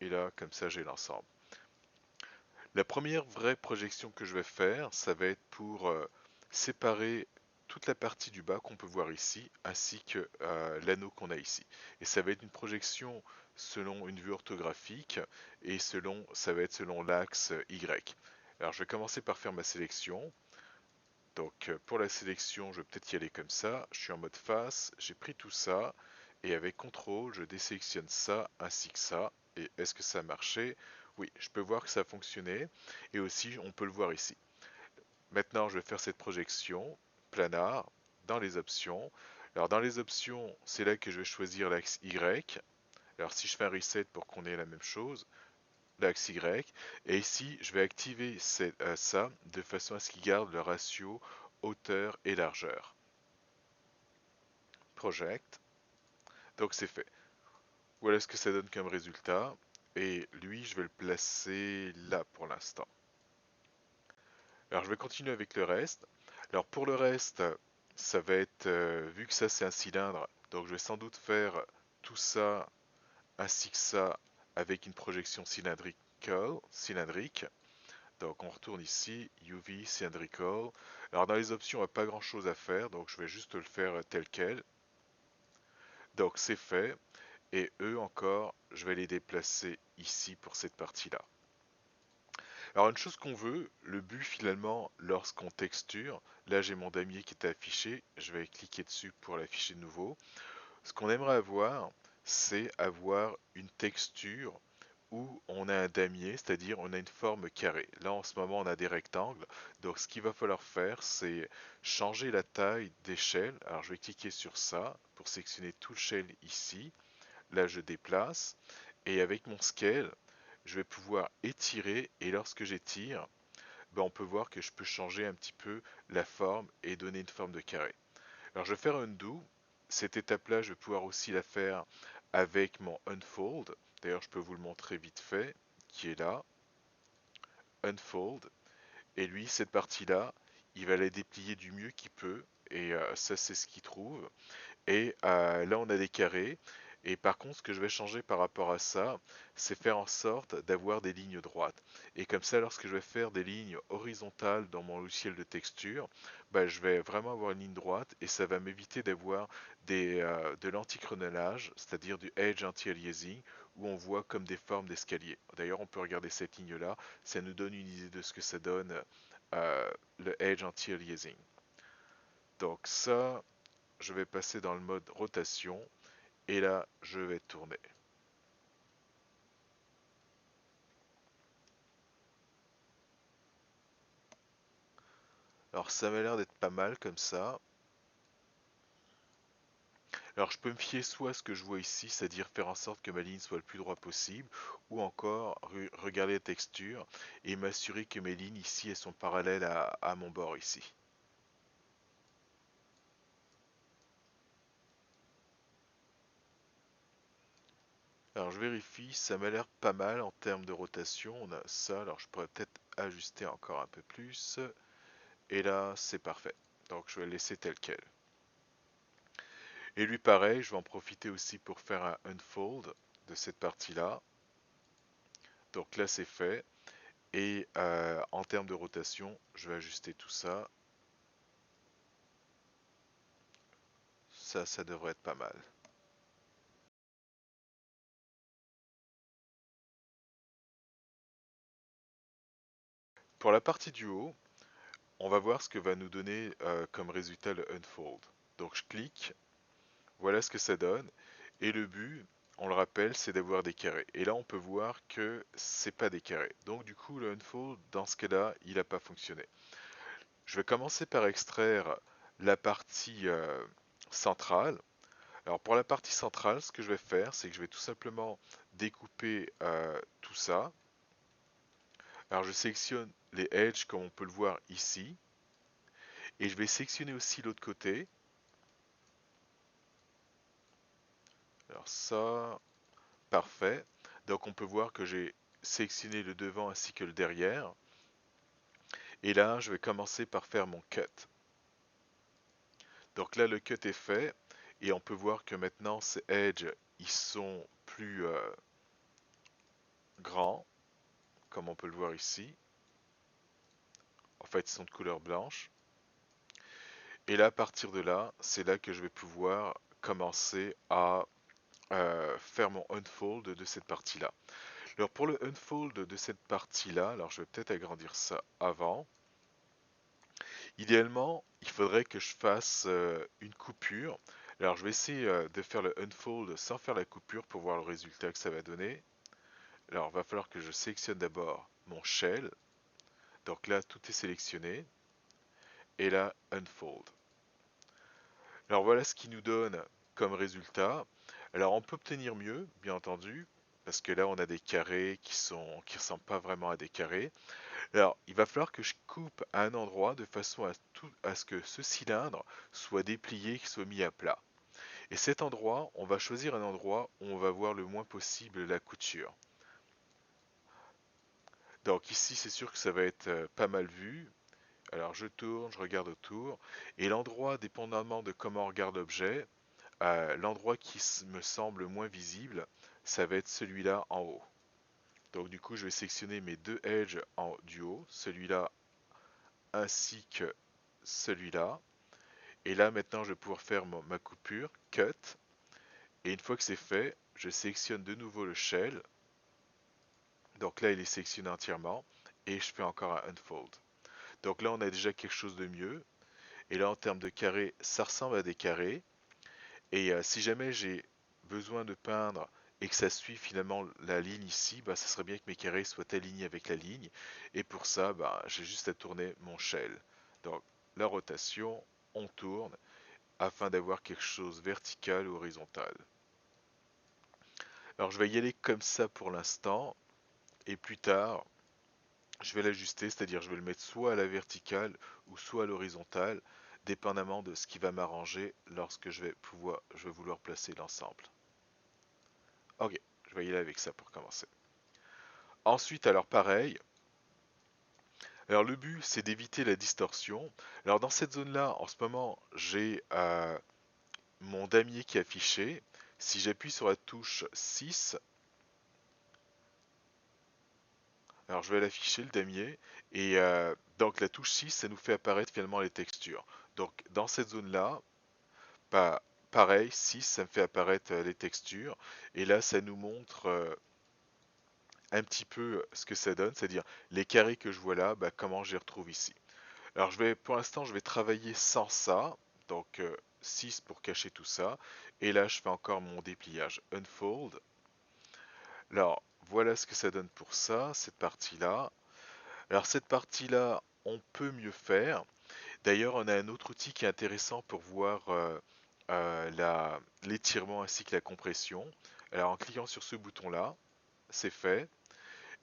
et là, comme ça, j'ai l'ensemble. La première vraie projection que je vais faire, ça va être pour séparer toute la partie du bas qu'on peut voir ici, ainsi que l'anneau qu'on a ici. Et ça va être une projection selon une vue orthographique, et ça va être selon l'axe Y. Alors je vais commencer par faire ma sélection. Donc pour la sélection, je vais peut-être y aller comme ça. Je suis en mode face, j'ai pris tout ça, et avec CTRL, je désélectionne ça ainsi que ça. Et est-ce que ça a marché? Oui, je peux voir que ça a fonctionné. Et aussi, on peut le voir ici. Maintenant, je vais faire cette projection planar dans les options. Alors dans les options, c'est là que je vais choisir l'axe Y. Alors si je fais un reset pour qu'on ait la même chose, l'axe Y. Et ici, je vais activer ça de façon à ce qu'il garde le ratio hauteur et largeur. Project. Donc c'est fait. Voilà ce que ça donne comme résultat. Et lui, je vais le placer là pour l'instant. Alors je vais continuer avec le reste. Alors pour le reste, ça va être, vu que ça c'est un cylindre, donc je vais sans doute faire tout ça ainsi que ça avec une projection cylindrique. Donc on retourne ici, UV, cylindrical. Alors dans les options, il n'y a pas grand chose à faire, donc je vais juste le faire tel quel. Donc c'est fait. Et eux encore, je vais les déplacer ici pour cette partie-là. Alors une chose qu'on veut, le but finalement lorsqu'on texture, là j'ai mon damier qui est affiché, je vais cliquer dessus pour l'afficher de nouveau. Ce qu'on aimerait avoir, c'est avoir une texture où on a un damier, c'est-à-dire on a une forme carrée. Là en ce moment on a des rectangles, donc ce qu'il va falloir faire c'est changer la taille d'échelle. Alors je vais cliquer sur ça pour sélectionner tout le shell ici. Là je déplace et avec mon scale, je vais pouvoir étirer et lorsque j'étire, ben, on peut voir que je peux changer un petit peu la forme et donner une forme de carré. Alors je vais faire un undo. Cette étape-là, je vais pouvoir aussi la faire avec mon unfold. D'ailleurs, je peux vous le montrer vite fait, qui est là. Unfold. Et lui, cette partie-là, il va la déplier du mieux qu'il peut. Et ça, c'est ce qu'il trouve. Et là, on a des carrés. Et par contre, ce que je vais changer par rapport à ça, c'est faire en sorte d'avoir des lignes droites. Et comme ça, lorsque je vais faire des lignes horizontales dans mon logiciel de texture, bah, je vais vraiment avoir une ligne droite et ça va m'éviter d'avoir de l'anticronolage, c'est-à-dire du edge anti-aliasing, où on voit comme des formes d'escalier. D'ailleurs, on peut regarder cette ligne-là, ça nous donne une idée de ce que ça donne le edge anti-aliasing. Donc ça, je vais passer dans le mode rotation et là je vais tourner. Alors ça m'a l'air d'être pas mal comme ça. Alors je peux me fier soit à ce que je vois ici, c'est-à-dire faire en sorte que ma ligne soit le plus droit possible, ou encore regarder la texture et m'assurer que mes lignes ici elles sont parallèles à mon bord ici. Alors je vérifie, ça m'a l'air pas mal en termes de rotation. On a ça, alors je pourrais peut-être ajuster encore un peu plus. Et là, c'est parfait. Donc je vais le laisser tel quel. Et lui pareil, je vais en profiter aussi pour faire un unfold de cette partie-là. Donc là c'est fait. Et en termes de rotation, je vais ajuster tout ça. Ça devrait être pas mal. Pour la partie du haut, on va voir ce que va nous donner comme résultat le unfold. Donc je clique, voilà ce que ça donne. Et le but, on le rappelle, c'est d'avoir des carrés. Et là, on peut voir que c'est pas des carrés. Donc du coup, le unfold, dans ce cas-là, il n'a pas fonctionné. Je vais commencer par extraire la partie centrale. Alors pour la partie centrale, ce que je vais faire, c'est que je vais tout simplement découper tout ça. Alors je sélectionne les edges comme on peut le voir ici. Et je vais sélectionner aussi l'autre côté. Alors ça, parfait. Donc on peut voir que j'ai sélectionné le devant ainsi que le derrière. Et là, je vais commencer par faire mon cut. Donc là, le cut est fait. Et on peut voir que maintenant, ces edges, ils sont plus grands, comme on peut le voir ici. En fait, ils sont de couleur blanche. Et là, à partir de là, c'est là que je vais pouvoir commencer à faire mon unfold de cette partie-là. Alors pour le unfold de cette partie-là, alors je vais peut-être agrandir ça avant. Idéalement, il faudrait que je fasse une coupure. Alors je vais essayer de faire le unfold sans faire la coupure pour voir le résultat que ça va donner. Alors il va falloir que je sélectionne d'abord mon shell. Donc là, tout est sélectionné. Et là, unfold. Alors voilà ce qui nous donne comme résultat. Alors on peut obtenir mieux, bien entendu, parce que là on a des carrés qui ressemblent pas vraiment à des carrés. Alors il va falloir que je coupe à un endroit de façon à ce que ce cylindre soit déplié, qu'il soit mis à plat. Et cet endroit, on va choisir un endroit où on va voir le moins possible la couture. Donc ici c'est sûr que ça va être pas mal vu. Alors je tourne, je regarde autour, et l'endroit, dépendamment de comment on regarde l'objet, l'endroit qui me semble moins visible, ça va être celui-là en haut. Donc du coup, je vais sélectionner mes deux edges du haut, celui-là ainsi que celui-là. Et là, maintenant, je vais pouvoir faire ma coupure, cut. Et une fois que c'est fait, je sélectionne de nouveau le shell. Donc là, il est sélectionné entièrement. Et je fais encore un unfold. Donc là, on a déjà quelque chose de mieux. Et là, en termes de carrés, ça ressemble à des carrés. Et si jamais j'ai besoin de peindre et que ça suit finalement la ligne ici, bah, ça serait bien que mes carrés soient alignés avec la ligne. Et pour ça, bah, j'ai juste à tourner mon shell. Donc la rotation, on tourne afin d'avoir quelque chose vertical ou horizontal. Alors je vais y aller comme ça pour l'instant. Et plus tard, je vais l'ajuster, c'est-à-dire je vais le mettre soit à la verticale ou soit à l'horizontale, dépendamment de ce qui va m'arranger lorsque je vais vouloir placer l'ensemble. Ok, je vais y aller avec ça pour commencer. Ensuite, alors pareil, alors le but c'est d'éviter la distorsion. Alors dans cette zone-là, en ce moment, j'ai mon damier qui est affiché. Si j'appuie sur la touche 6, alors je vais l'afficher le damier, et donc la touche 6, ça nous fait apparaître finalement les textures. Donc dans cette zone-là, pareil, 6, ça me fait apparaître les textures, et là ça nous montre un petit peu ce que ça donne, c'est-à-dire les carrés que je vois là, bah, comment je les retrouve ici. Alors pour l'instant, je vais travailler sans ça, donc 6 pour cacher tout ça, et là je fais encore mon dépliage unfold. Alors voilà ce que ça donne pour ça, cette partie-là. Alors cette partie-là, on peut mieux faire. D'ailleurs, on a un autre outil qui est intéressant pour voir l'étirement ainsi que la compression. Alors en cliquant sur ce bouton-là, c'est fait.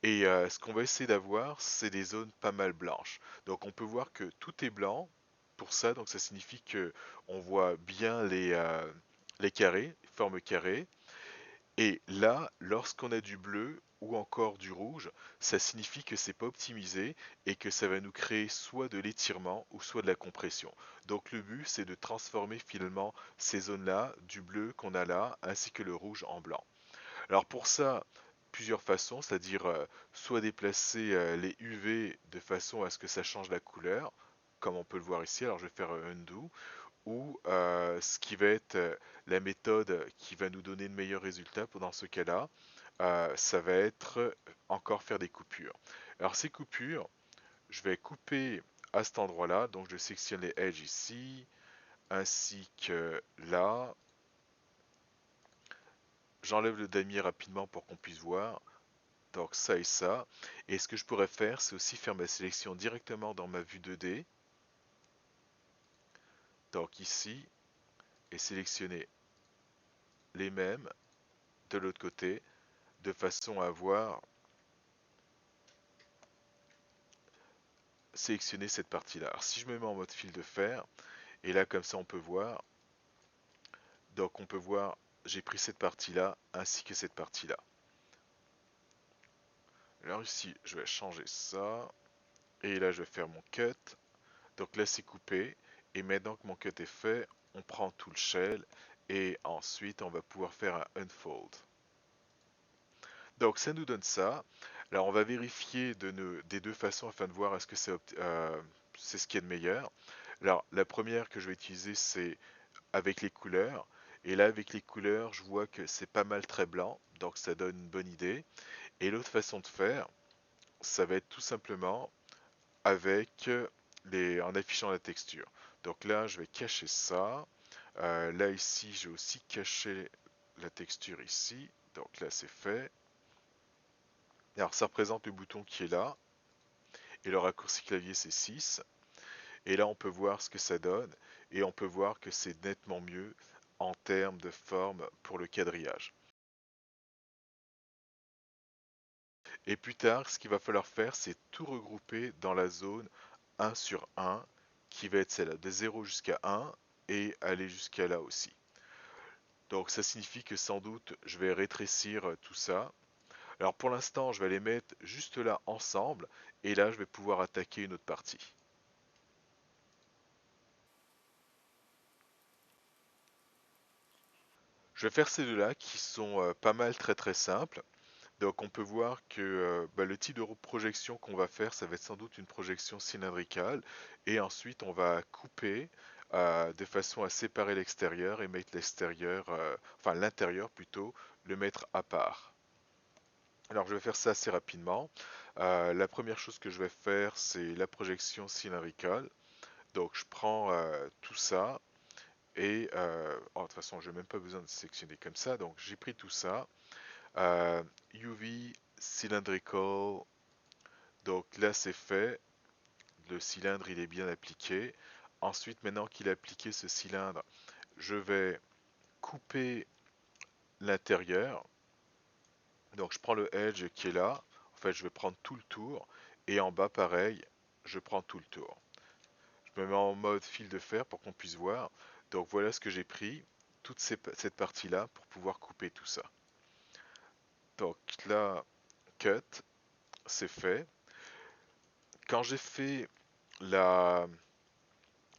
Et ce qu'on va essayer d'avoir, c'est des zones pas mal blanches. Donc on peut voir que tout est blanc pour ça, donc ça signifie que on voit bien les carrés, les formes carrées. Et là, lorsqu'on a du bleu ou encore du rouge, ça signifie que c'est pas optimisé et que ça va nous créer soit de l'étirement ou soit de la compression. Donc le but, c'est de transformer finalement ces zones-là, du bleu qu'on a là, ainsi que le rouge en blanc. Alors pour ça, plusieurs façons, c'est-à-dire soit déplacer les UV de façon à ce que ça change la couleur, comme on peut le voir ici, alors je vais faire un undo, ou ce qui va être la méthode qui va nous donner de meilleurs résultats dans ce cas-là, ça va être encore faire des coupures. Alors ces coupures, je vais couper à cet endroit-là, donc je sélectionne les edges ici, ainsi que là, j'enlève le damier rapidement pour qu'on puisse voir, donc ça et ça. Et ce que je pourrais faire, c'est aussi faire ma sélection directement dans ma vue 2D. Donc ici, et sélectionner les mêmes de l'autre côté, de façon à avoir sélectionné cette partie-là. Alors si je me mets en mode fil de fer, et là comme ça on peut voir, donc on peut voir, j'ai pris cette partie-là ainsi que cette partie-là. Alors ici, je vais changer ça, et là je vais faire mon cut. Donc là c'est coupé, et maintenant que mon cut est fait, on prend tout le shell, et ensuite on va pouvoir faire un unfold. Donc ça nous donne ça. Alors on va vérifier des deux façons afin de voir est-ce que c'est ce qui est de meilleur. Alors la première que je vais utiliser c'est avec les couleurs. Et là avec les couleurs je vois que c'est pas mal très blanc, donc ça donne une bonne idée. Et l'autre façon de faire, ça va être tout simplement avec en affichant la texture. Donc là je vais cacher ça. Là ici j'ai aussi caché la texture ici. Donc là c'est fait. Alors ça représente le bouton qui est là, et le raccourci clavier c'est 6. Et là on peut voir ce que ça donne, et on peut voir que c'est nettement mieux en termes de forme pour le quadrillage. Et plus tard, ce qu'il va falloir faire, c'est tout regrouper dans la zone 1 sur 1, qui va être celle-là, de 0 jusqu'à 1, et aller jusqu'à là aussi. Donc ça signifie que sans doute je vais rétrécir tout ça. Alors pour l'instant, je vais les mettre juste là ensemble, et là je vais pouvoir attaquer une autre partie. Je vais faire ces deux-là qui sont pas mal très très simples. Donc on peut voir que le type de projection qu'on va faire, ça va être sans doute une projection cylindricale. Et ensuite on va couper de façon à séparer l'extérieur et mettre l'extérieur, enfin l'intérieur plutôt, le mettre à part. Alors je vais faire ça assez rapidement. La première chose que je vais faire, c'est la projection cylindricale. Donc je prends tout ça. Et de toute façon, je n'ai même pas besoin de sélectionner comme ça. Donc j'ai pris tout ça. UV cylindrical. Donc là c'est fait. Le cylindre il est bien appliqué. Ensuite, maintenant qu'il a appliqué ce cylindre, je vais couper l'intérieur. Donc je prends le edge qui est là. En fait, je vais prendre tout le tour. Et en bas, pareil, je prends tout le tour. Je me mets en mode fil de fer pour qu'on puisse voir. Donc voilà ce que j'ai pris, cette partie-là, pour pouvoir couper tout ça. Donc là, cut, c'est fait. Quand j'ai fait la,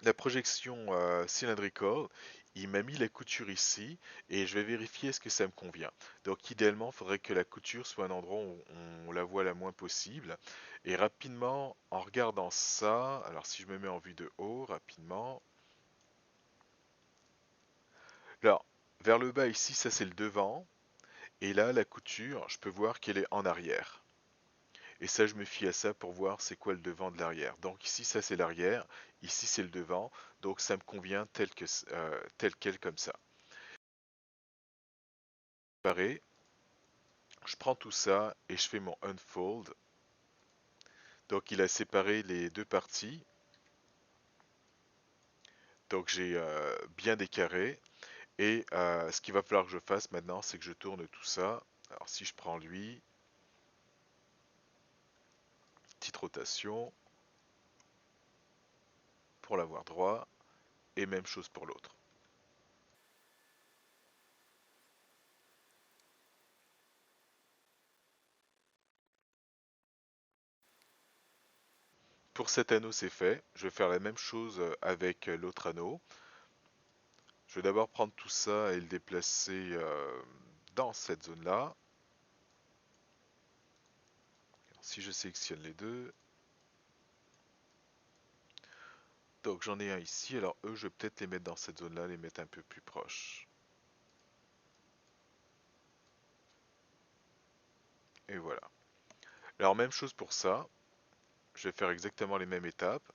la projection cylindrical, il m'a mis la couture ici et je vais vérifier est-ce que ça me convient. Donc idéalement, il faudrait que la couture soit un endroit où on la voit la moins possible. Et rapidement, en regardant ça, alors si je me mets en vue de haut, rapidement, alors vers le bas ici, ça c'est le devant. Et là, la couture, je peux voir qu'elle est en arrière. Et ça, je me fie à ça pour voir c'est quoi le devant de l'arrière. Donc ici, ça c'est l'arrière, ici c'est le devant, donc ça me convient tel quel comme ça. Pareil, je prends tout ça et je fais mon unfold. Donc il a séparé les deux parties. Donc j'ai bien des carrés. Et ce qu'il va falloir que je fasse maintenant, c'est que je tourne tout ça. Alors si je prends lui, petite rotation pour l'avoir droit, et même chose pour l'autre. Pour cet anneau, c'est fait. Je vais faire la même chose avec l'autre anneau. Je vais d'abord prendre tout ça et le déplacer dans cette zone-là. Si je sélectionne les deux, donc j'en ai un ici. Alors eux, je vais peut-être les mettre dans cette zone-là, les mettre un peu plus proches. Et voilà. Alors même chose pour ça. Je vais faire exactement les mêmes étapes.